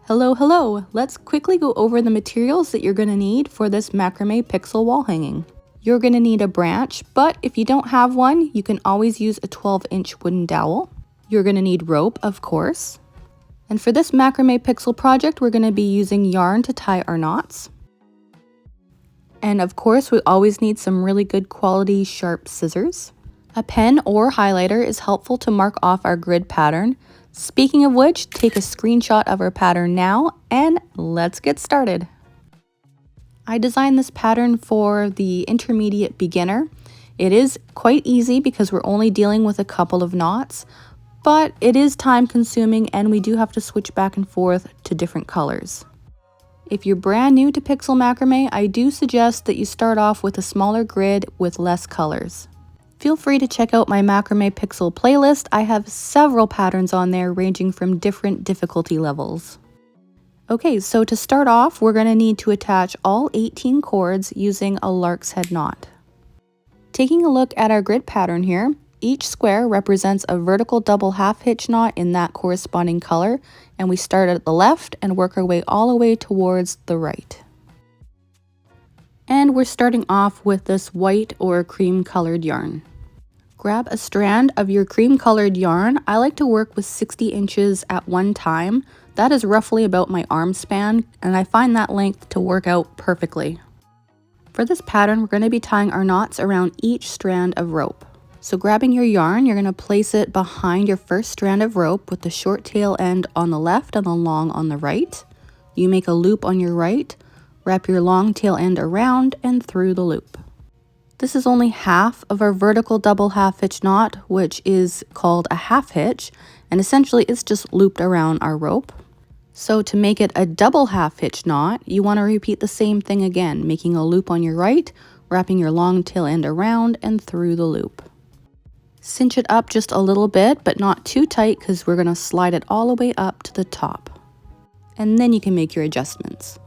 Hello, hello! Let's quickly go over the materials that you're going to need for this macrame pixel wall hanging. You're going to need a branch, but if you don't have one, you can always use a 12-inch wooden dowel. You're going to need rope, of course. And for this macrame pixel project, we're going to be using yarn to tie our knots. And of course, we always need some really good quality sharp scissors. A pen or highlighter is helpful to mark off our grid pattern. Speaking of which, take a screenshot of our pattern now and let's get started. I designed this pattern for the intermediate beginner. It is quite easy because we're only dealing with a couple of knots, but it is time consuming and we do have to switch back and forth to different colors. If you're brand new to pixel macrame, I do suggest that you start off with a smaller grid with less colors. Feel free to check out my macrame pixel playlist. I have several patterns on there ranging from different difficulty levels. Okay, so to start off, we're going to need to attach all 18 cords using a lark's head knot. Taking a look at our grid pattern here, each square represents a vertical double half hitch knot in that corresponding color, and we start at the left and work our way all the way towards the right. And we're starting off with this white or cream colored yarn. Grab a strand of your cream colored yarn. I like to work with 60 inches at one time. That is roughly about my arm span, and I find that length to work out perfectly. For this pattern, we're going to be tying our knots around each strand of rope. So grabbing your yarn, you're going to place it behind your first strand of rope with the short tail end on the left and the long on the right. You make a loop on your right, wrap your long tail end around and through the loop. This is only half of our vertical double half hitch knot, which is called a half hitch, and essentially it's just looped around our rope. So to make it a double half hitch knot, you want to repeat the same thing again, making a loop on your right, wrapping your long tail end around and through the loop. Cinch it up just a little bit, but not too tight because we're going to slide it all the way up to the top. And then you can make your adjustments.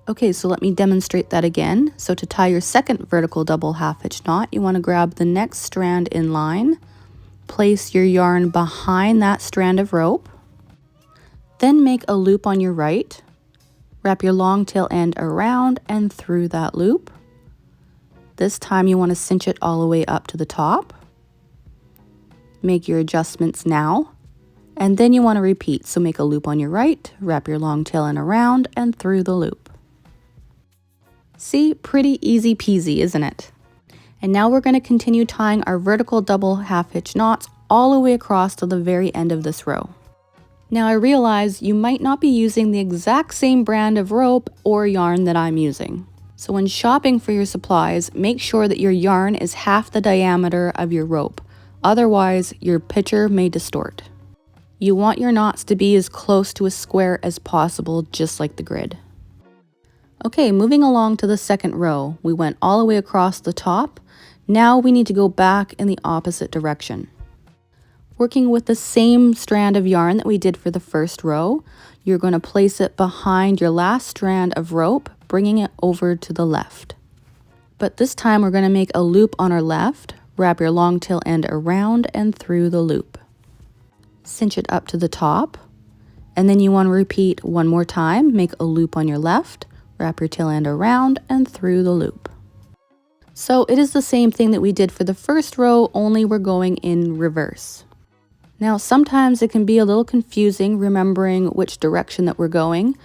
Okay, so let me demonstrate that again. So to tie your second vertical double half hitch knot, you want to grab the next strand in line, place your yarn behind that strand of rope, then make a loop on your right, wrap your long tail end around and through that loop. This time you want to cinch it all the way up to the top. Make your adjustments now, and then you want to repeat. So make a loop on your right, wrap your long tail end around and through the loop. See, pretty easy peasy, isn't it? And now we're going to continue tying our vertical double half hitch knots all the way across to the very end of this row. Now I realize you might not be using the exact same brand of rope or yarn that I'm using. So when shopping for your supplies, make sure that your yarn is half the diameter of your rope. Otherwise, your picture may distort. You want your knots to be as close to a square as possible, just like the grid. Okay, moving along to the second row. We went all the way across the top. Now we need to go back in the opposite direction. Working with the same strand of yarn that we did for the first row, you're going to place it behind your last strand of rope, bringing it over to the left. But this time we're going to make a loop on our left, wrap your long tail end around and through the loop. Cinch it up to the top, and then you want to repeat one more time, make a loop on your left, wrap your tail end around and through the loop. So it is the same thing that we did for the first row, only we're going in reverse. Now sometimes it can be a little confusing remembering which direction that we're going.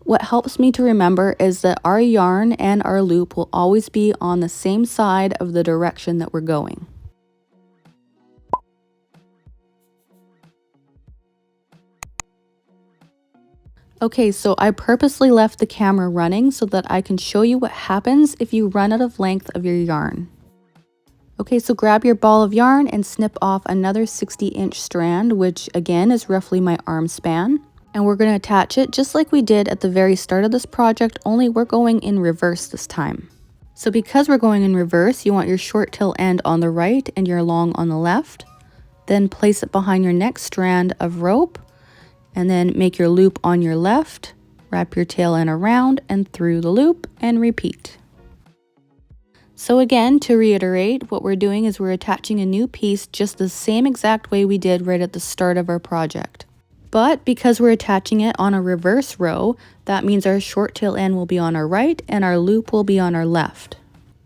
What helps me to remember is that our yarn and our loop will always be on the same side of the direction that we're going. Okay, so I purposely left the camera running so that I can show you what happens if you run out of length of your yarn. Okay, so grab your ball of yarn and snip off another 60-inch strand, which again is roughly my arm span. And we're going to attach it just like we did at the very start of this project, only we're going in reverse this time. So because we're going in reverse, you want your short tail end on the right and your long on the left. Then place it behind your next strand of rope, and then make your loop on your left, wrap your tail end around and through the loop, and repeat. So again, to reiterate, what we're doing is we're attaching a new piece just the same exact way we did right at the start of our project. But because we're attaching it on a reverse row, that means our short tail end will be on our right and our loop will be on our left.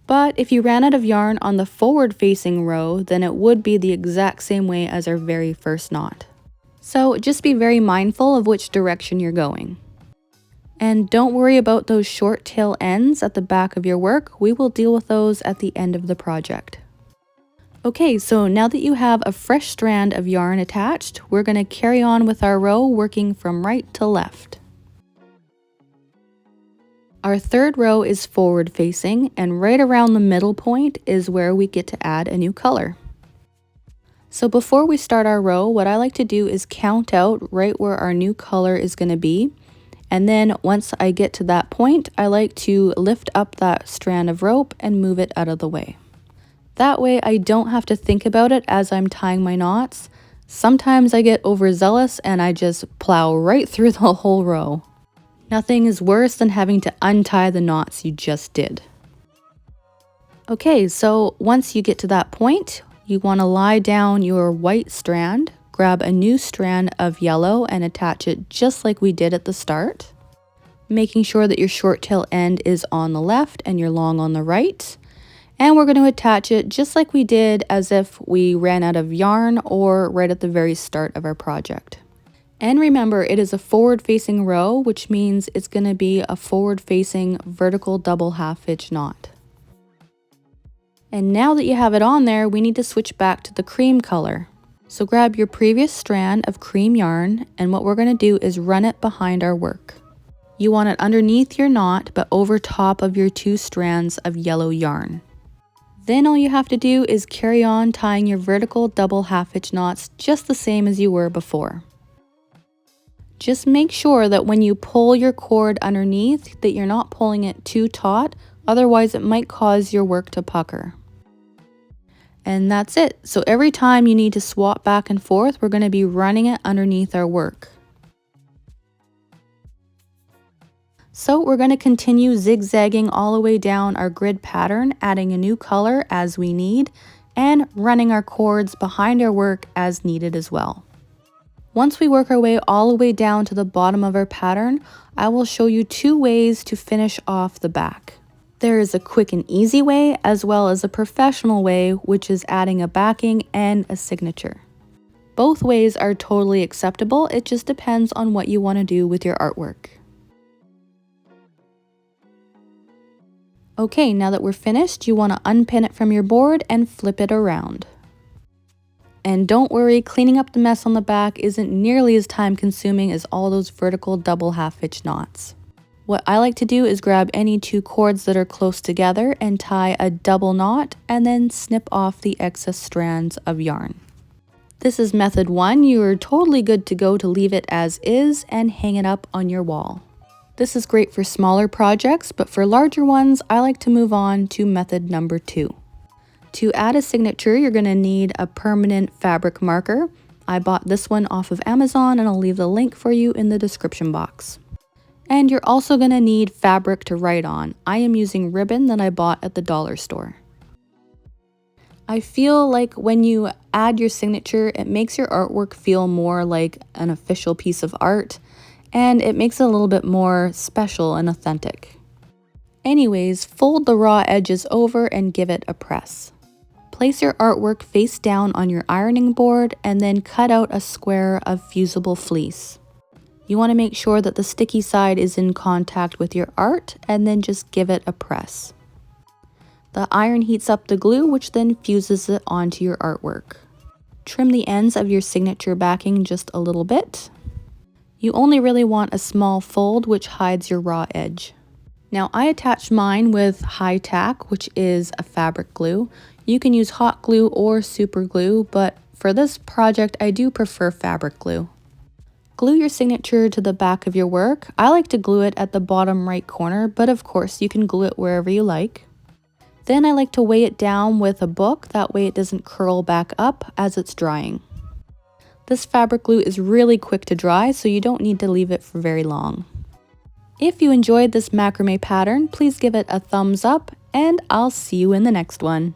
But if you ran out of yarn on the forward facing row, then it would be the exact same way as our very first knot. So just be very mindful of which direction you're going. And don't worry about those short tail ends at the back of your work. We will deal with those at the end of the project. Okay, so now that you have a fresh strand of yarn attached, we're going to carry on with our row working from right to left. Our third row is forward facing, and right around the middle point is where we get to add a new color. So before we start our row, what I like to do is count out right where our new color is going to be. And then once I get to that point, I like to lift up that strand of rope and move it out of the way. That way I don't have to think about it as I'm tying my knots. Sometimes I get overzealous and I just plow right through the whole row. Nothing is worse than having to untie the knots you just did. Okay, so once you get to that point, you want to lie down your white strand, grab a new strand of yellow and attach it just like we did at the start, making sure that your short tail end is on the left and your long on the right. And we're going to attach it just like we did as if we ran out of yarn or right at the very start of our project. And remember, it is a forward-facing row, which means it's going to be a forward-facing vertical double half-hitch knot. And now that you have it on there, we need to switch back to the cream color. So grab your previous strand of cream yarn, and what we're going to do is run it behind our work. You want it underneath your knot, but over top of your two strands of yellow yarn. Then all you have to do is carry on tying your vertical double half-hitch knots just the same as you were before. Just make sure that when you pull your cord underneath that you're not pulling it too taut, otherwise it might cause your work to pucker. And that's it. So every time you need to swap back and forth, we're going to be running it underneath our work. So we're going to continue zigzagging all the way down our grid pattern, adding a new color as we need, and running our cords behind our work as needed as well. Once we work our way all the way down to the bottom of our pattern, I will show you two ways to finish off the back. There is a quick and easy way as well as a professional way, which is adding a backing and a signature. Both ways are totally acceptable, it just depends on what you want to do with your artwork. Okay, now that we're finished, you want to unpin it from your board and flip it around. And don't worry, cleaning up the mess on the back isn't nearly as time consuming as all those vertical double half-hitch knots. What I like to do is grab any two cords that are close together and tie a double knot and then snip off the excess strands of yarn. This is method 1. You are totally good to go to leave it as is and hang it up on your wall. This is great for smaller projects, but for larger ones, I like to move on to method number 2. To add a signature, you're going to need a permanent fabric marker. I bought this one off of Amazon and I'll leave the link for you in the description box. And you're also going to need fabric to write on. I am using ribbon that I bought at the dollar store. I feel like when you add your signature, it makes your artwork feel more like an official piece of art, and it makes it a little bit more special and authentic. Anyways, fold the raw edges over and give it a press. Place your artwork face down on your ironing board and then cut out a square of fusible fleece. You want to make sure that the sticky side is in contact with your art and then just give it a press. The iron heats up the glue, which then fuses it onto your artwork. Trim the ends of your signature backing just a little bit. You only really want a small fold which hides your raw edge. Now I attached mine with high tack, which is a fabric glue. You can use hot glue or super glue, but for this project I do prefer fabric glue. Glue your signature to the back of your work. I like to glue it at the bottom right corner, but of course you can glue it wherever you like. Then I like to weigh it down with a book, that way it doesn't curl back up as it's drying. This fabric glue is really quick to dry, so you don't need to leave it for very long. If you enjoyed this macrame pattern, please give it a thumbs up, and I'll see you in the next one.